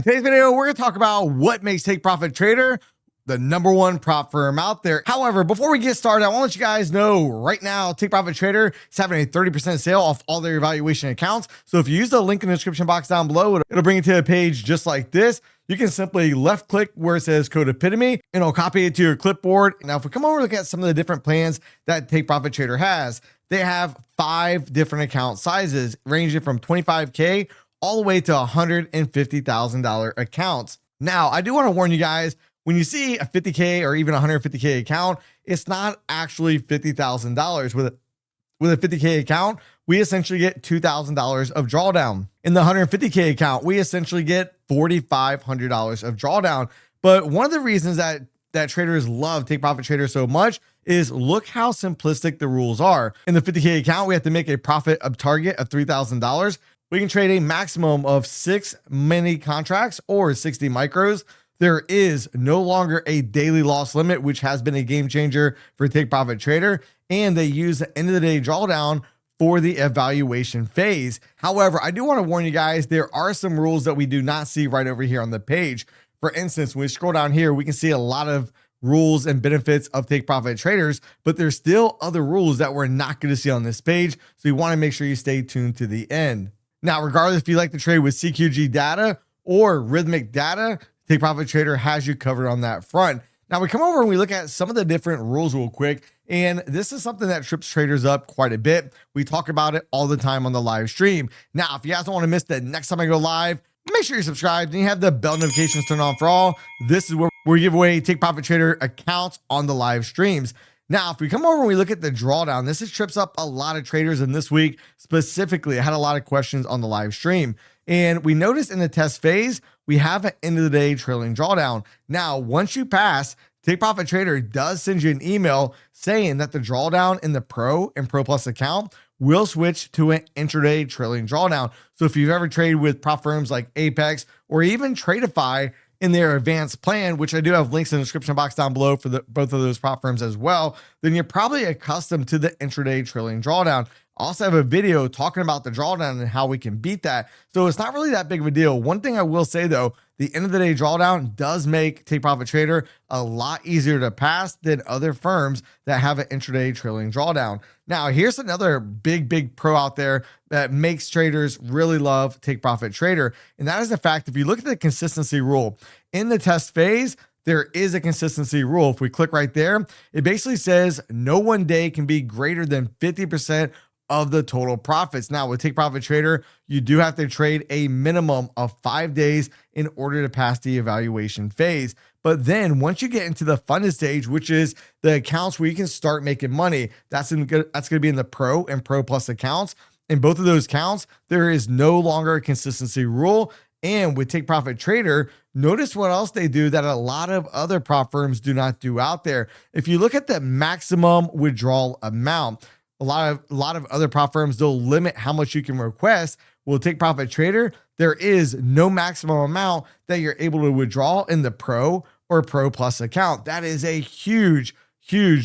today's video, we're going to talk about what makes Take Profit Trader the #1 prop firm out there. However, before we get started, I want to let you guys know right now, Take Profit Trader is having a 30% sale off all their evaluation accounts. So if you use the link in the description box down below, it'll bring you to a page just like this. You can simply left click where it says code epitome and it'll copy it to your clipboard. Now, if we come over and look at some of the different plans that Take Profit Trader has, they have 5 different account sizes ranging from 25K all the way to $150,000 accounts. Now, I do want to warn you guys, when you see a 50K or even 150K account, it's not actually $50,000. With a 50K account, we essentially get $2,000 of drawdown. In the 150K account, we essentially get $4,500 of drawdown. But one of the reasons that traders love Take Profit Trader so much is look how simplistic the rules are. In the 50K account, we have to make a profit of target of $3,000. We can trade a maximum of 6 mini contracts or 60 micros. There is no longer a daily loss limit, which has been a game changer for Take Profit Trader. And they use the end of the day drawdown for the evaluation phase. However, I do want to warn you guys, there are some rules that we do not see right over here on the page. For instance, when we scroll down here, we can see a lot of rules and benefits of Take Profit Traders, but there's still other rules that we're not going to see on this page. So you want to make sure you stay tuned to the end. Now, regardless if you like to trade with CQG data or rhythmic data, Take Profit Trader has you covered on that front. Now we come over and we look at some of the different rules real quick. And this is something that trips traders up quite a bit. We talk about it all the time on the live stream. Now, if you guys don't want to miss the next time I go live, make sure you're subscribed and you have the bell notifications turned on for all. This is where we give away Take Profit Trader accounts on the live streams. Now, if we come over and we look at the drawdown, this trips up a lot of traders. And this week specifically, I had a lot of questions on the live stream. And we noticed in the test phase, we have an end of the day trailing drawdown. Now, once you pass, Take Profit Trader does send you an email saying that the drawdown in the Pro and Pro Plus account will switch to an intraday trailing drawdown. So if you've ever traded with prop firms like Apex or even Tradeify in their advanced plan, which I do have links in the description box down below for both of those prop firms as well, then you're probably accustomed to the intraday trailing drawdown. I also have a video talking about the drawdown and how we can beat that. So it's not really that big of a deal. One thing I will say though, the end of the day drawdown does make Take Profit Trader a lot easier to pass than other firms that have an intraday trailing drawdown. Now, here's another big pro out there that makes traders really love Take Profit Trader. And that is the fact, if you look at the consistency rule in the test phase, there is a consistency rule. If we click right there, it basically says no one day can be greater than 50% of the total profits. Now with Take Profit Trader, you do have to trade a minimum of 5 days in order to pass the evaluation phase. But then once you get into the funded stage, which is the accounts where you can start making money, that's going to be in the Pro and Pro Plus accounts. In both of those accounts, there is no longer a consistency rule. And with Take Profit Trader, notice what else they do that a lot of other prop firms do not do out there. If you look at the maximum withdrawal amount, a lot of other prop firms, they'll limit how much you can request. Will Take Profit Trader, there is no maximum amount that you're able to withdraw in the Pro or Pro Plus account. That is a huge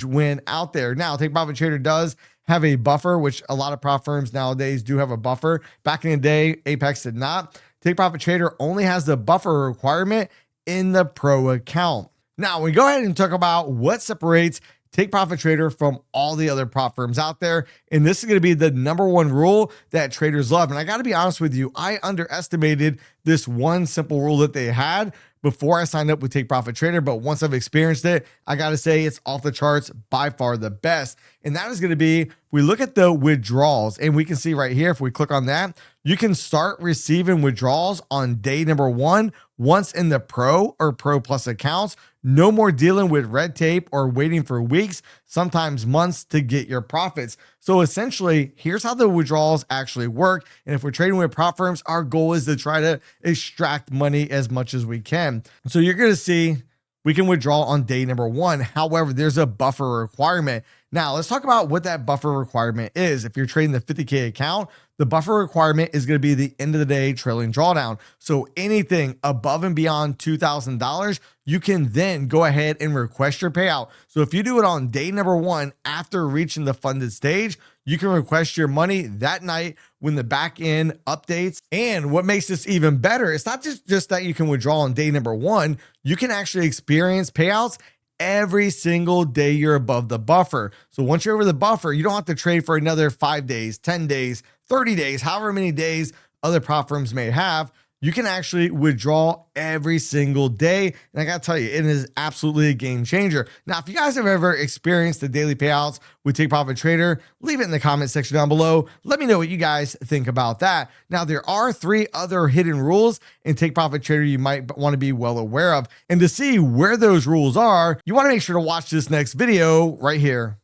win out there. Now, Take Profit Trader does have a buffer, which a lot of prop firms nowadays do have a buffer. Back in the day, Apex did not. Take Profit Trader only has the buffer requirement in the Pro account. Now, we go ahead and talk about what separates Take Profit Trader from all the other prop firms out there. And this is going to be the #1 rule that traders love. And I got to be honest with you, I underestimated this one simple rule that they had before I signed up with Take Profit Trader. But once I've experienced it, I got to say it's off the charts, by far the best. And that is going to be, we look at the withdrawals and we can see right here, if we click on that, you can start receiving withdrawals on day #1 once in the Pro or Pro Plus accounts. No more dealing with red tape or waiting for weeks, sometimes months to get your profits. So essentially, here's how the withdrawals actually work. And if we're trading with prop firms, our goal is to try to extract money as much as we can. So you're going to see we can withdraw on day #1. However, there's a buffer requirement. Now, let's talk about what that buffer requirement is. If you're trading the 50K account, the buffer requirement is going to be the end of the day trailing drawdown. So anything above and beyond $2,000, you can then go ahead and request your payout. So if you do it on day #1 after reaching the funded stage, you can request your money that night when the back end updates. And what makes this even better, it's not just that you can withdraw on day number 1, you can actually experience payouts every single day you're above the buffer. So once you're over the buffer, you don't have to trade for another 5 days, 10 days, 30 days, however many days other prop firms may have. You can actually withdraw every single day. And I gotta tell you, it is absolutely a game changer. Now, if you guys have ever experienced the daily payouts with Take Profit Trader, leave it in the comment section down below. Let me know what you guys think about that. Now, there are 3 other hidden rules in Take Profit Trader you might want to be well aware of. And to see where those rules are, you want to make sure to watch this next video right here.